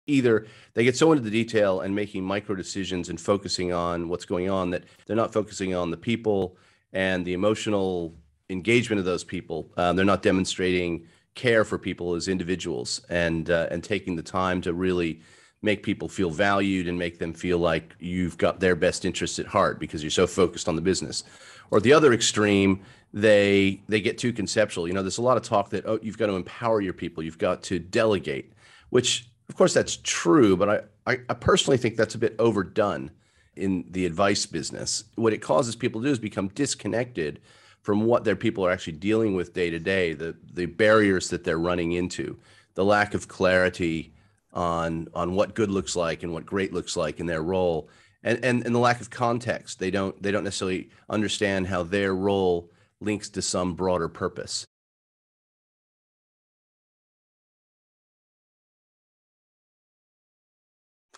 either they get so into the detail and making micro decisions and focusing on what's going on that they're not focusing on the people and the emotional engagement of those people. They're not demonstrating care for people as individuals and taking the time to really make people feel valued and make them feel like you've got their best interests at heart because you're so focused on the business. Or at the other extreme, they get too conceptual. There's a lot of talk that, oh, you've got to empower your people, you've got to delegate, which of course that's true, but I personally think that's a bit overdone in the advice business. What it causes people to do is become disconnected from what their people are actually dealing with day to day, the barriers that they're running into, the lack of clarity on what good looks like and what great looks like in their role, and the lack of context. They don't necessarily understand how their role links to some broader purpose.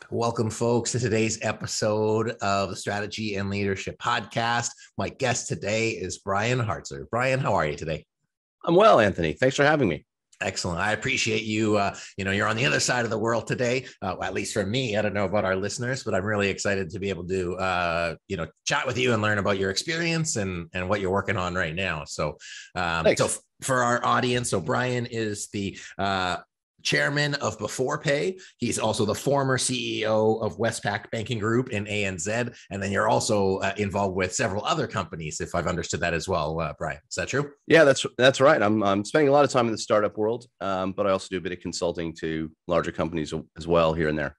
Welcome, folks, to today's episode of the Strategy and Leadership Podcast. My guest today is Brian Hartzer. Brian, how are you today? I'm well, Anthony. Thanks for having me. Excellent. I appreciate you. You're on the other side of the world today, at least for me. I don't know about our listeners, but I'm really excited to be able to, chat with you and learn about your experience and what you're working on right now. So for our audience, so Brian is the chairman of Before Pay. He's also the former CEO of Westpac Banking Group in ANZ. And then you're also involved with several other companies, if I've understood that as well, Brian. Is that true? Yeah, that's right. I'm spending a lot of time in the startup world, but I also do a bit of consulting to larger companies as well here and there.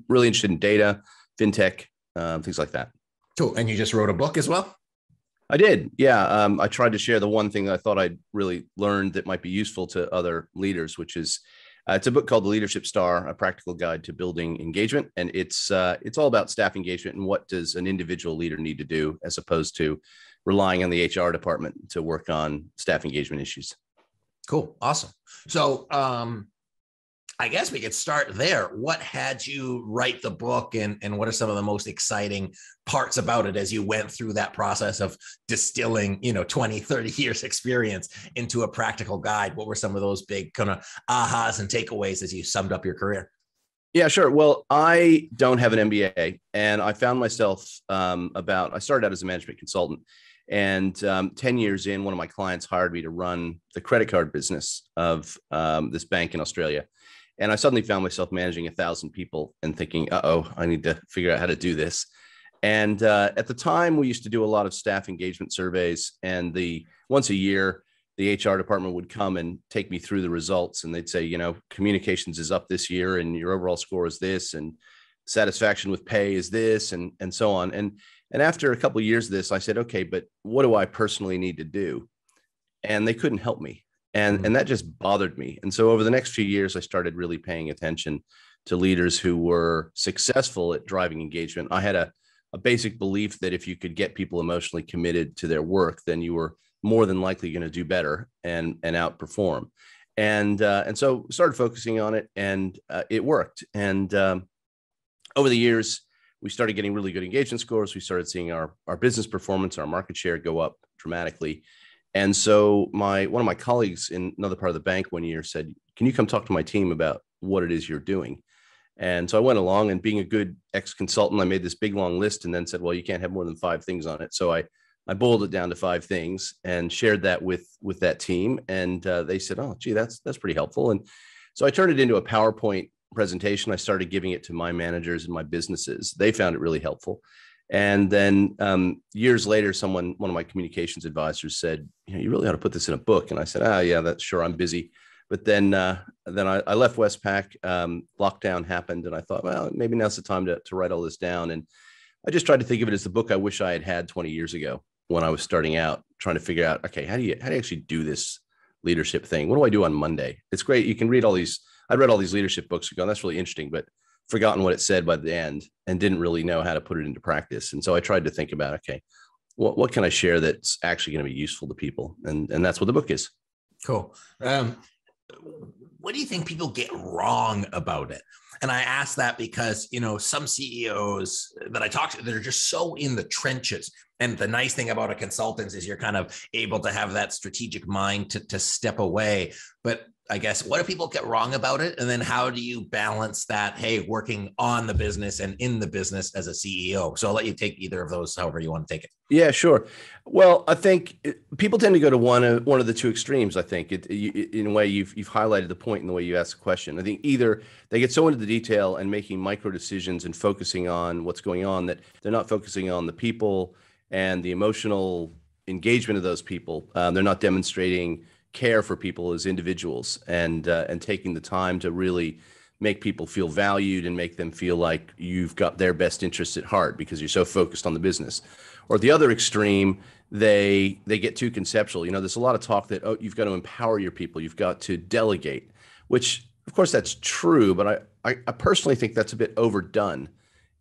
Really interested in data, fintech, things like that. Cool. And you just wrote a book as well? I did. Yeah. I tried to share the one thing that I thought I'd really learned that might be useful to other leaders, which is it's a book called The Leadership Star, A Practical Guide to Building Engagement. And it's all about staff engagement and what does an individual leader need to do as opposed to relying on the HR department to work on staff engagement issues. Cool. Awesome. So I guess we could start there. What had you write the book and what are some of the most exciting parts about it as you went through that process of distilling, 20, 30 years experience into a practical guide? What were some of those big kind of ahas and takeaways as you summed up your career? Yeah, sure. Well, I don't have an MBA, and I found myself I started out as a management consultant, and 10 years in, one of my clients hired me to run the credit card business of this bank in Australia. And I suddenly found myself managing 1,000 people and thinking, I need to figure out how to do this. And at the time, we used to do a lot of staff engagement surveys. And once a year, the HR department would come and take me through the results. And they'd say, communications is up this year and your overall score is this, and satisfaction with pay is this, and so on. And after a couple of years of this, I said, okay, but what do I personally need to do? And they couldn't help me. And that just bothered me. And so over the next few years, I started really paying attention to leaders who were successful at driving engagement. I had a basic belief that if you could get people emotionally committed to their work, then you were more than likely going to do better and outperform. And so started focusing on it, and it worked. And over the years, we started getting really good engagement scores. We started seeing our business performance, our market share go up dramatically. And so one of my colleagues in another part of the bank one year said, can you come talk to my team about what it is you're doing? And so I went along, and being a good ex-consultant, I made this big long list and then said, well, you can't have more than 5 things on it. So I boiled it down to 5 things and shared that with that team. And they said, oh, gee, that's pretty helpful. And so I turned it into a PowerPoint presentation. I started giving it to my managers and my businesses. They found it really helpful. And then years later, one of my communications advisors said, you really ought to put this in a book. And I said, yeah, that's sure, I'm busy. But then I left Westpac, lockdown happened, and I thought, well, maybe now's the time to write all this down. And I just tried to think of it as the book I wish I had 20 years ago when I was starting out, trying to figure out, okay, how do you actually do this leadership thing? What do I do on Monday? It's great. You can read all these. I read all these leadership books and go, that's really interesting, but forgotten what it said by the end and didn't really know how to put it into practice. And so I tried to think about, okay, what can I share that's actually going to be useful to people? And that's what the book is. Cool. What do you think people get wrong about it? And I ask that because, some CEOs that I talk to, they're just so in the trenches. And the nice thing about a consultant is you're kind of able to have that strategic mind to step away. But I guess, what do people get wrong about it? And then how do you balance that, hey, working on the business and in the business as a CEO? So I'll let you take either of those, however you want to take it. Yeah, sure. Well, I think people tend to go to one of the two extremes. I think in a way you've highlighted the point in the way you asked the question. I think either they get so into the detail and making micro decisions and focusing on what's going on that they're not focusing on the people and the emotional engagement of those people. They're not demonstrating care for people as individuals and taking the time to really make people feel valued and make them feel like you've got their best interests at heart because you're so focused on the business. Or at the other extreme, they get too conceptual. You know, there's a lot of talk that, oh, you've got to empower your people, you've got to delegate, which of course that's true, but I personally think that's a bit overdone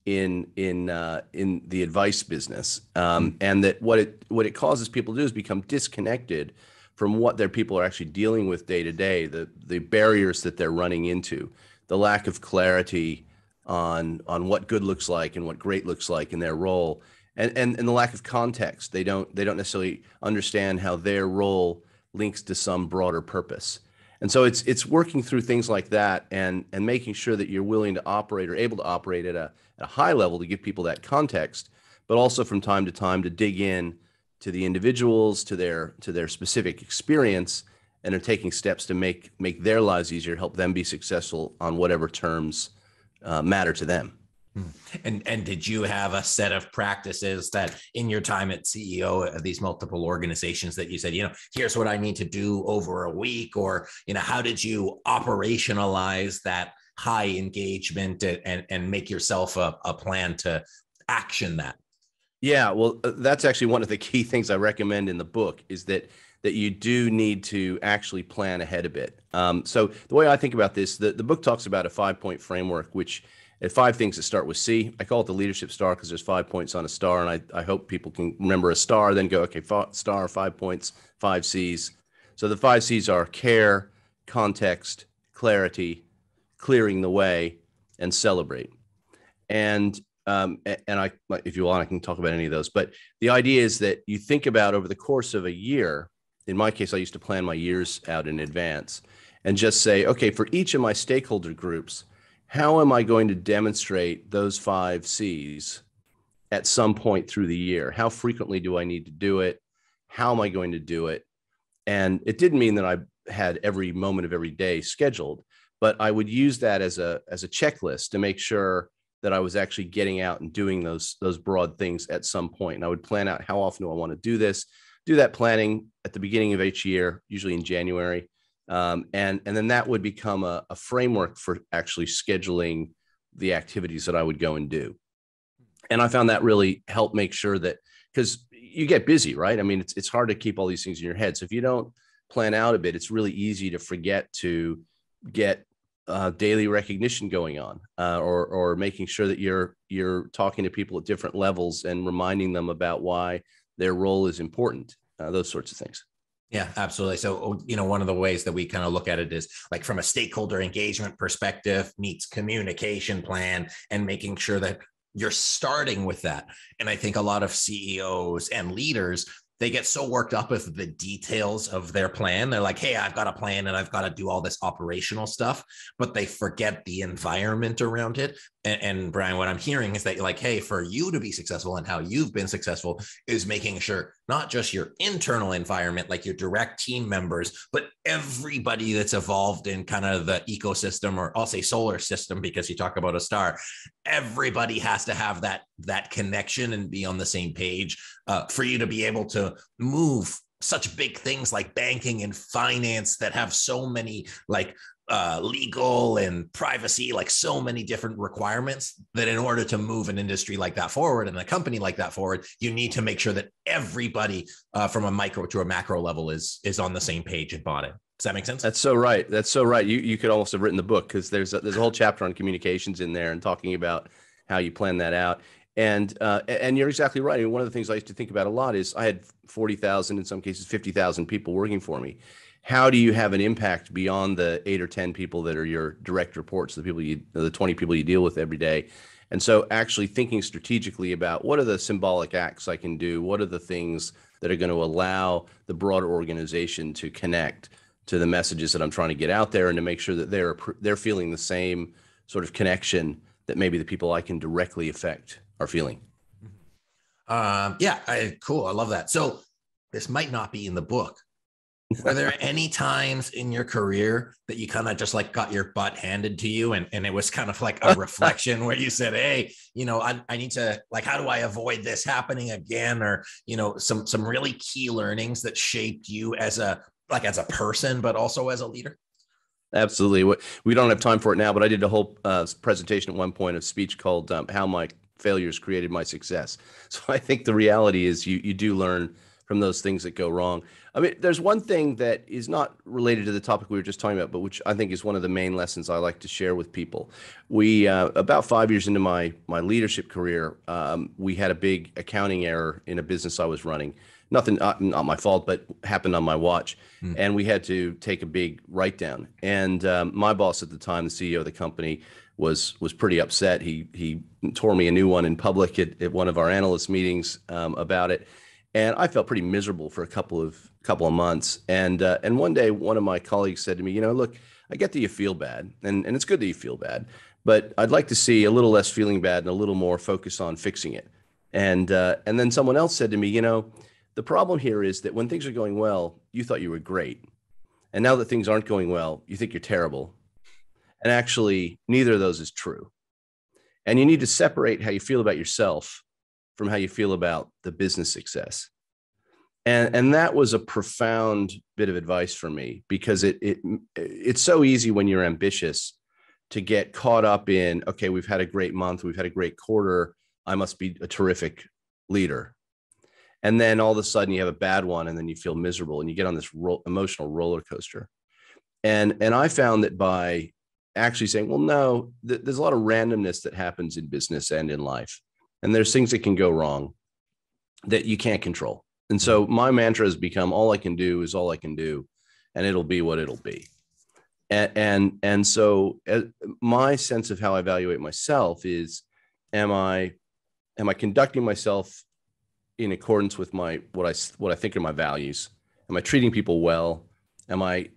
in the advice business, and that what it causes people to do is become disconnected from what their people are actually dealing with day to day, the barriers that they're running into, the lack of clarity on what good looks like and what great looks like in their role, and the lack of context. They don't necessarily understand how their role links to some broader purpose. And so it's working through things like that and making sure that you're willing to operate or able to operate at a high level to give people that context, but also from time to time to dig in to the individuals, to their specific experience, and are taking steps to make their lives easier, help them be successful on whatever terms matter to them. And did you have a set of practices that in your time at CEO of these multiple organizations that you said, here's what I need to do over a week, or, how did you operationalize that high engagement and make yourself a plan to action that? Yeah, well, that's actually one of the key things I recommend in the book is that you do need to actually plan ahead a bit. So the way I think about this, the book talks about a 5-point framework, which at 5 things that start with C. I call it the leadership star because there's 5 points on a star, and I hope people can remember a star, then go, okay, star, 5 points, 5 C's. So the 5 C's are care, context, clarity, clearing the way, and celebrate. And if you want, I can talk about any of those. But the idea is that you think about over the course of a year. In my case, I used to plan my years out in advance and just say, okay, for each of my stakeholder groups, how am I going to demonstrate those 5 C's at some point through the year? How frequently do I need to do it? How am I going to do it? And it didn't mean that I had every moment of every day scheduled, but I would use that as a checklist to make sure that I was actually getting out and doing those broad things at some point. And I would plan out how often do I want to do this, do that planning at the beginning of each year, usually in January. And then that would become a framework for actually scheduling the activities that I would go and do. And I found that really helped make sure that, because you get busy, right? I mean, it's hard to keep all these things in your head. So if you don't plan out a bit, it's really easy to forget to get daily recognition going on, or making sure that you're talking to people at different levels and reminding them about why their role is important, those sorts of things. Yeah, absolutely. So, one of the ways that we kind of look at it is like from a stakeholder engagement perspective meets communication plan and making sure that you're starting with that. And I think a lot of CEOs and leaders, they get so worked up with the details of their plan. They're like, hey, I've got a plan and I've got to do all this operational stuff, but they forget the environment around it. And Brian, what I'm hearing is that you're like, hey, for you to be successful and how you've been successful is making sure not just your internal environment, like your direct team members, but everybody that's involved in kind of the ecosystem, or I'll say solar system, because you talk about a star, everybody has to have that connection and be on the same page for you to be able to move such big things like banking and finance that have so many like legal and privacy, like so many different requirements, that in order to move an industry like that forward and a company like that forward, you need to make sure that everybody from a micro to a macro level is on the same page and bought it. Does that make sense? That's so right. That's so right. You could almost have written the book, because there's a whole chapter on communications in there and talking about how you plan that out. And you're exactly right. I mean, one of the things I used to think about a lot is I had 40,000, in some cases 50,000 people working for me. How do you have an impact beyond the 8 or 10 people that are your direct reports, the 20 people you deal with every day? And so actually thinking strategically about what are the symbolic acts I can do? What are the things that are going to allow the broader organization to connect to the messages that I'm trying to get out there, and to make sure that they're feeling the same sort of connection that maybe the people I can directly affect are feeling. Cool. I love that. So this might not be in the book. Were there any times in your career that you kind of just like got your butt handed to you, and it was kind of like a reflection where you said, hey, I need to, like, how do I avoid this happening again? Or, some really key learnings that shaped you as a person, but also as a leader? Absolutely. We don't have time for it now, but I did a whole presentation at one point, a speech called How My Failures Created My Success. So I think the reality is you do learn from those things that go wrong. I mean, there's one thing that is not related to the topic we were just talking about, but which I think is one of the main lessons I like to share with people. We, about 5 years into my leadership career, we had a big accounting error in a business I was running. Nothing, not my fault, but happened on my watch. And we had to take a big write down. And my boss at the time, the CEO of the company, was pretty upset. He tore me a new one in public at one of our analyst meetings about it. And I felt pretty miserable for a couple of months. And one day, one of my colleagues said to me, look, I get that you feel bad, and it's good that you feel bad, but I'd like to see a little less feeling bad and a little more focus on fixing it. And then someone else said to me, the problem here is that when things are going well, you thought you were great. And now that things aren't going well, you think you're terrible. And actually, neither of those is true. And you need to separate how you feel about yourself from how you feel about the business success. And that was a profound bit of advice for me, because it's so easy when you're ambitious to get caught up in, okay, we've had a great month, we've had a great quarter, I must be a terrific leader. And then all of a sudden you have a bad one, and then you feel miserable, and you get on this emotional roller coaster. And I found that by actually saying, well, no, there's a lot of randomness that happens in business and in life. And there's things that can go wrong that you can't control. And so my mantra has become, all I can do is all I can do, and it'll be what it'll be. And so my sense of how I evaluate myself is, am I conducting myself in accordance with what I think are my values? Am I treating people well? Am I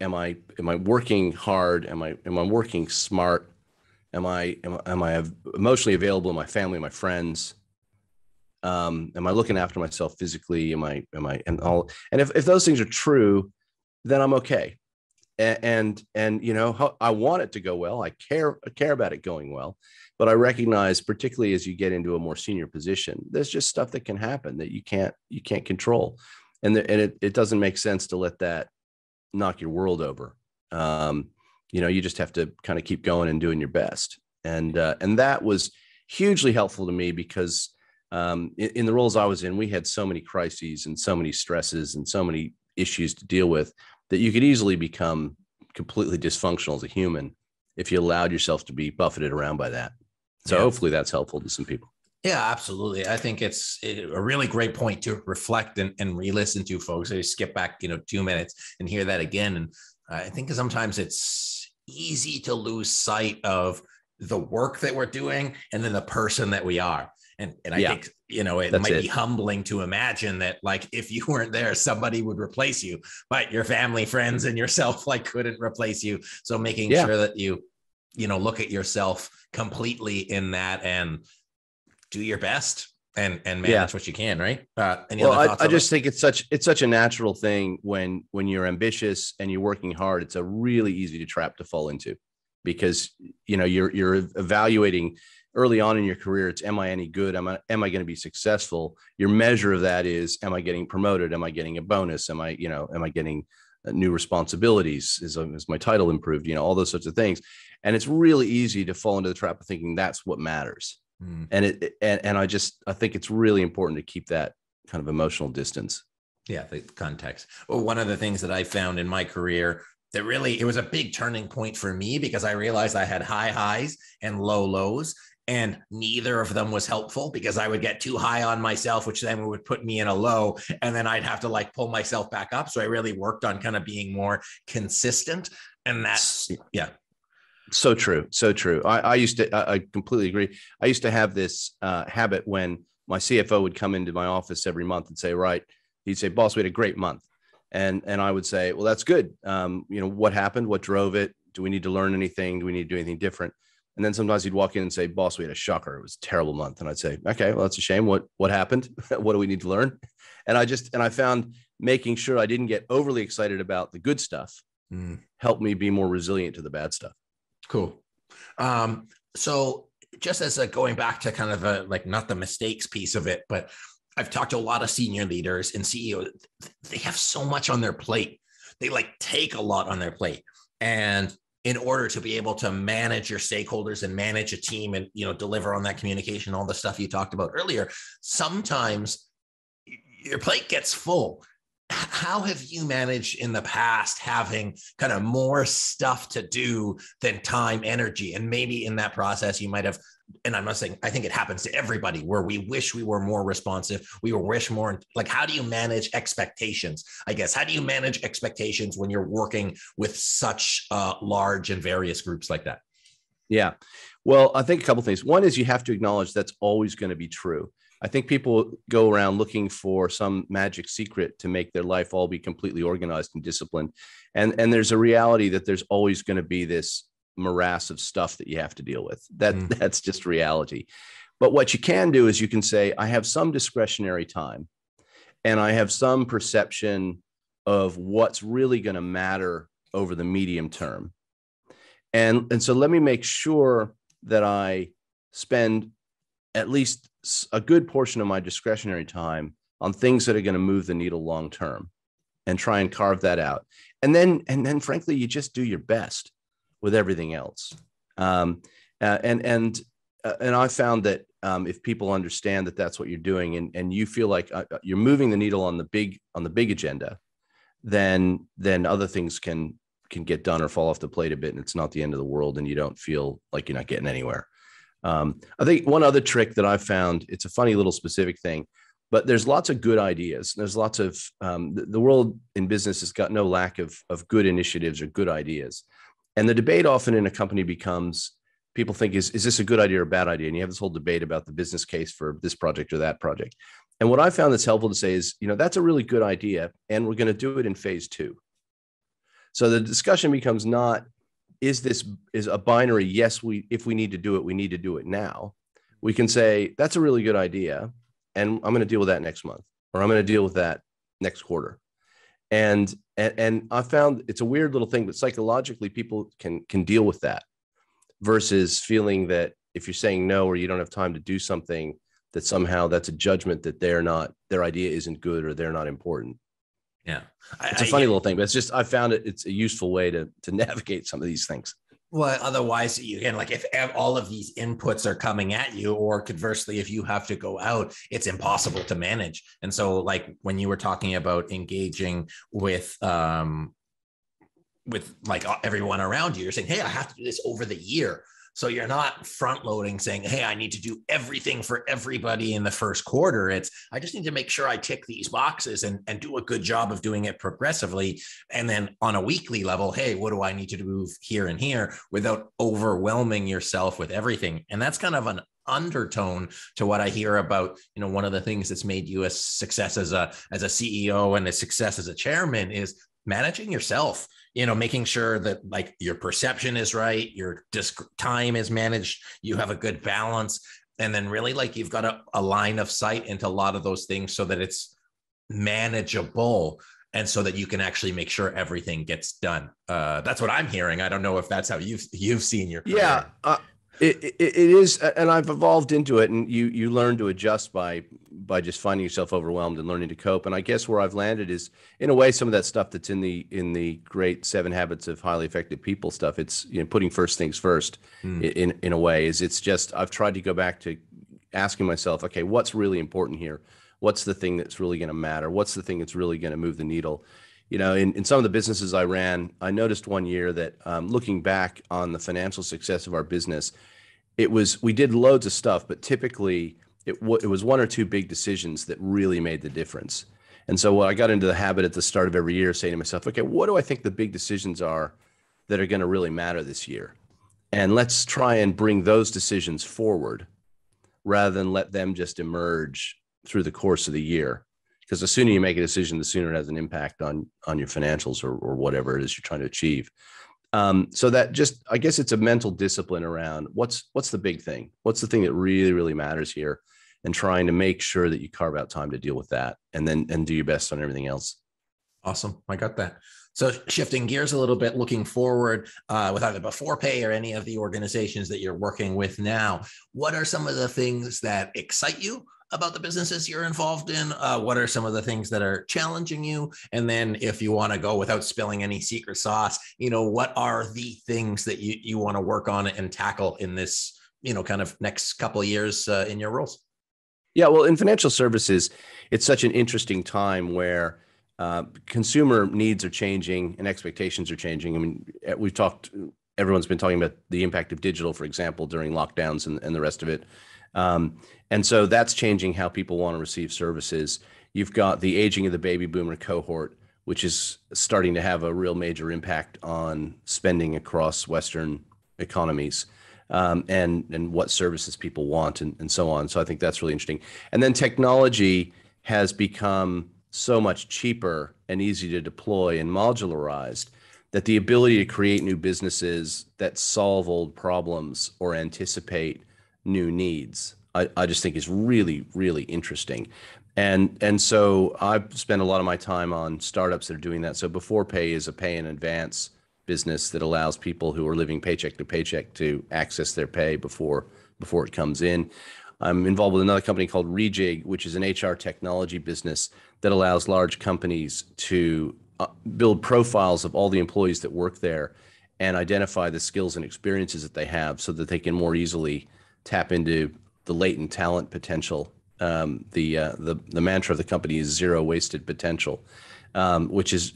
working hard? Am I working smart? Am I emotionally available to my family, my friends? Am I looking after myself physically? And if those things are true, then I'm okay. And I want it to go well. I care about it going well, but I recognize, particularly as you get into a more senior position, there's just stuff that can happen that you can't control. And it doesn't make sense to let that knock your world over. You just have to kind of keep going and doing your best. And that was hugely helpful to me, because in the roles I was in, we had so many crises and so many stresses and so many issues to deal with that you could easily become completely dysfunctional as a human if you allowed yourself to be buffeted around by that. So hopefully that's helpful to some people. Yeah, absolutely. I think it's a really great point to reflect and re-listen to, folks. So you skip back, 2 minutes and hear that again. And I think sometimes it's easy to lose sight of the work that we're doing and then the person that we are. And I think, it might be humbling to imagine that, like, if you weren't there, somebody would replace you, but your family, friends, and yourself, couldn't replace you. So making sure that you look at yourself completely in that and do your best and manage what you can. Right. I just think it's such a natural thing when you're ambitious and you're working hard. It's a really easy trap to fall into, because, you're evaluating early on in your career. It's, am I any good? Am I going to be successful? Your measure of that is, am I getting promoted? Am I getting a bonus? Am I getting new responsibilities? Is my title improved? All those sorts of things. And it's really easy to fall into the trap of thinking that's what matters. And I think it's really important to keep that kind of emotional distance. Yeah, the context. Well, one of the things that I found in my career that really, it was a big turning point for me, because I realized I had high highs and low lows, and neither of them was helpful, because I would get too high on myself, which then would put me in a low, and then I'd have to pull myself back up. So I really worked on kind of being more consistent, and that's, So true. So true. I completely agree. I used to have this habit when my CFO would come into my office every month and say, right, he'd say, boss, we had a great month. And I would say, well, that's good. What happened? What drove it? Do we need to learn anything? Do we need to do anything different? And then sometimes he'd walk in and say, boss, we had a shocker. It was a terrible month. And I'd say, okay, well, that's a shame. What happened? What do we need to learn? And I found making sure I didn't get overly excited about the good stuff helped me be more resilient to the bad stuff. Cool. So just as going back to kind of like not the mistakes piece of it, but I've talked to a lot of senior leaders and CEOs. They have so much on their plate. They like take a lot on their plate. And in order to be able to manage your stakeholders and manage a team and, deliver on that communication, all the stuff you talked about earlier, sometimes your plate gets full. How have you managed in the past having kind of more stuff to do than time, energy? And maybe in that process, you might have, and I'm not saying, I think it happens to everybody where we wish we were more responsive. We wish more, like, how do you manage expectations? I guess, how do you manage expectations when you're working with such large and various groups like that? Yeah. Well, I think a couple of things. One is you have to acknowledge that's always going to be true. I think people go around looking for some magic secret to make their life all be completely organized and disciplined. And there's a reality that there's always going to be this morass of stuff that you have to deal with. That's just reality. But what you can do is you can say, I have some discretionary time and I have some perception of what's really going to matter over the medium term. And so let me make sure that I spend at least a good portion of my discretionary time on things that are going to move the needle long term and try and carve that out. And then frankly, you just do your best with everything else. And I found that if people understand that that's what you're doing and you feel like you're moving the needle on the big agenda, then other things can get done or fall off the plate a bit, and it's not the end of the world and you don't feel like you're not getting anywhere. I think one other trick that I've found, it's a funny little specific thing, but there's lots of good ideas. There's lots of, the world in business has got no lack of good initiatives or good ideas. And the debate often in a company becomes, people think, is this a good idea or a bad idea? And you have this whole debate about the business case for this project or that project. And what I found that's helpful to say is, that's a really good idea, and we're going to do it in phase 2. So the discussion becomes not, is a binary, yes, if we need to do it, we need to do it now. We can say, that's a really good idea, and I'm going to deal with that next month, or I'm going to deal with that next quarter. And I found it's a weird little thing, but psychologically people can deal with that versus feeling that if you're saying no, or you don't have time to do something, that somehow that's a judgment that their idea isn't good or they're not important. Yeah. It's a funny little thing, but I found it's a useful way to navigate some of these things. Well, otherwise, like if all of these inputs are coming at you, or conversely, if you have to go out, it's impossible to manage. And so, like when you were talking about engaging with like everyone around you, you're saying, hey, I have to do this over the year. So you're not front loading saying, hey, I need to do everything for everybody in the first quarter. It's, I just need to make sure I tick these boxes and do a good job of doing it progressively. And then on a weekly level, hey, what do I need to do here and here without overwhelming yourself with everything? And that's kind of an undertone to what I hear about, one of the things that's made you a success as a CEO and a success as a chairman is managing yourself. Making sure that like your perception is right, your time is managed, you have a good balance, and then really like you've got a line of sight into a lot of those things so that it's manageable and so that you can actually make sure everything gets done. That's what I'm hearing. I don't know if that's how you've seen your career. Yeah, it is, and I've evolved into it, and you learn to adjust by just finding yourself overwhelmed and learning to cope. And I guess where I've landed is, in a way, some of that stuff that's in the great 7 Habits of Highly Effective People stuff. It's putting first things first. In a way, is it's just I've tried to go back to asking myself, okay, what's really important here? What's the thing that's really going to matter? What's the thing that's really going to move the needle? In some of the businesses I ran, I noticed one year that looking back on the financial success of our business, we did loads of stuff, but typically it was 1 or 2 big decisions that really made the difference. And so I got into the habit at the start of every year saying to myself, okay, what do I think the big decisions are that are going to really matter this year? And let's try and bring those decisions forward rather than let them just emerge through the course of the year. because the sooner you make a decision, the sooner it has an impact on your financials or whatever it is you're trying to achieve. So that just, I guess it's a mental discipline around what's the big thing? What's the thing that really, really matters here? And trying to make sure that you carve out time to deal with that and do your best on everything else. Awesome. I got that. So shifting gears a little bit, looking forward with either Before Pay or any of the organizations that you're working with now, what are some of the things that excite you about the businesses you're involved in? What are some of the things that are challenging you? And then if you want to go without spilling any secret sauce, what are the things that you want to work on and tackle in this, kind of next couple of years in your roles? Yeah, well, in financial services, it's such an interesting time where consumer needs are changing and expectations are changing. I mean, everyone's been talking about the impact of digital, for example, during lockdowns and the rest of it. And so that's changing how people want to receive services. You've got the aging of the baby boomer cohort, which is starting to have a real major impact on spending across Western economies. And what services people want and so on. So I think that's really interesting. And then technology has become so much cheaper and easy to deploy and modularized that the ability to create new businesses that solve old problems or anticipate new needs, I just think is really, really interesting. And so I've spent a lot of my time on startups that are doing that. So Before Pay is a pay in advance business that allows people who are living paycheck to paycheck to access their pay before it comes in. I'm involved with another company called Rejig, which is an HR technology business that allows large companies to build profiles of all the employees that work there and identify the skills and experiences that they have so that they can more easily tap into the latent talent potential. The mantra of the company is zero wasted potential. Which is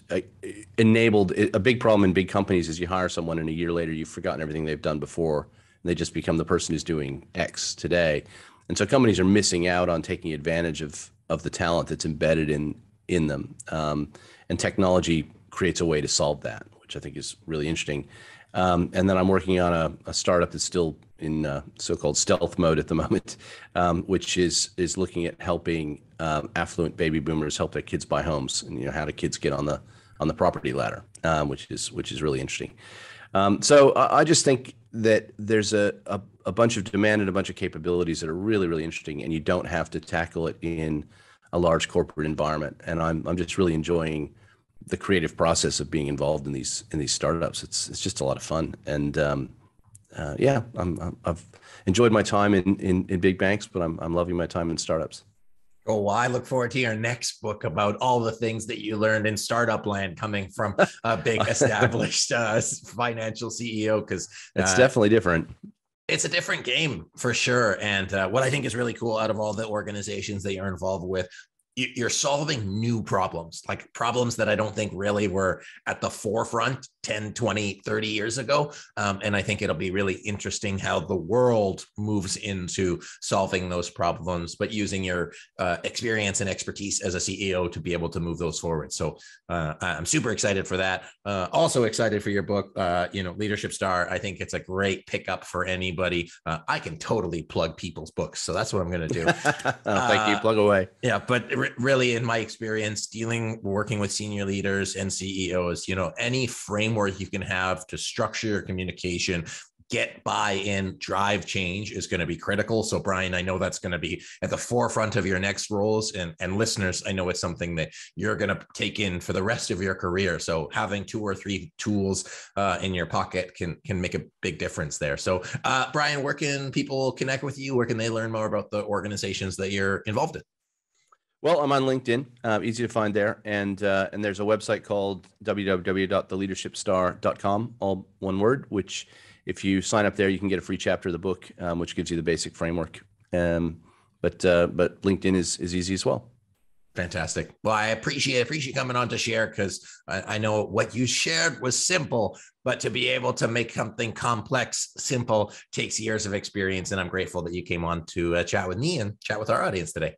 enabled. A big problem in big companies is you hire someone and a year later you've forgotten everything they've done before and they just become the person who's doing X today. And so companies are missing out on taking advantage of the talent that's embedded in them. And technology creates a way to solve that, which I think is really interesting. And then I'm working on a startup that's still in so-called stealth mode at the moment, which is looking at helping affluent baby boomers help their kids buy homes, and how do kids get on the property ladder, which is really interesting. So I just think that there's a bunch of demand and a bunch of capabilities that are really, really interesting, and you don't have to tackle it in a large corporate environment. And I'm just really enjoying the creative process of being involved in these startups. It's just a lot of fun. And yeah, I've enjoyed my time in big banks, but I'm loving my time in startups. Oh, well, I look forward to your next book about all the things that you learned in startup land coming from a big established financial CEO, because it's definitely different. It's a different game for sure. And what I think is really cool out of all the organizations that you're involved with, you're solving new problems, like problems that I don't think really were at the forefront 10, 20, 30 years ago. And I think it'll be really interesting how the world moves into solving those problems, but using your experience and expertise as a CEO to be able to move those forward. So I'm super excited for that. Also excited for your book, Leadership Star. I think it's a great pickup for anybody. I can totally plug people's books. So that's what I'm going to do. Thank you. Plug away. Yeah. But really, in my experience, working with senior leaders and CEOs, any framework you can have to structure your communication, get buy-in, drive change is going to be critical. So Brian, I know that's going to be at the forefront of your next roles, and listeners, I know it's something that you're going to take in for the rest of your career. So having 2 or 3 tools in your pocket can make a big difference there. So Brian, where can people connect with you? Where can they learn more about the organizations that you're involved in? Well, I'm on LinkedIn, easy to find there. And there's a website called www.theleadershipstar.com, all one word, which if you sign up there, you can get a free chapter of the book, which gives you the basic framework. But LinkedIn is easy as well. Fantastic. Well, I appreciate you coming on to share, because I know what you shared was simple, but to be able to make something complex simple takes years of experience. And I'm grateful that you came on to chat with me and chat with our audience today.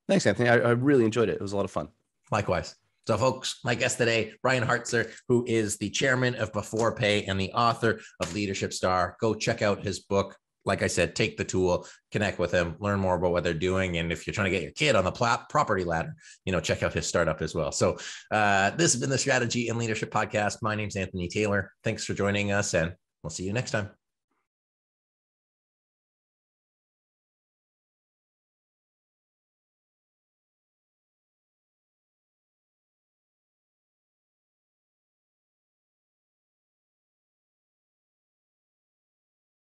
Thanks, Anthony. I really enjoyed it. It was a lot of fun. Likewise. So folks, my guest today, Brian Hartzer, who is the chairman of Before Pay and the author of Leadership Star. Go check out his book, like I said, take the tool, connect with him, learn more about what they're doing. And if you're trying to get your kid on the property ladder, check out his startup as well. So this has been the Strategy and Leadership Podcast. My name's Anthony Taylor. Thanks for joining us, and we'll see you next time.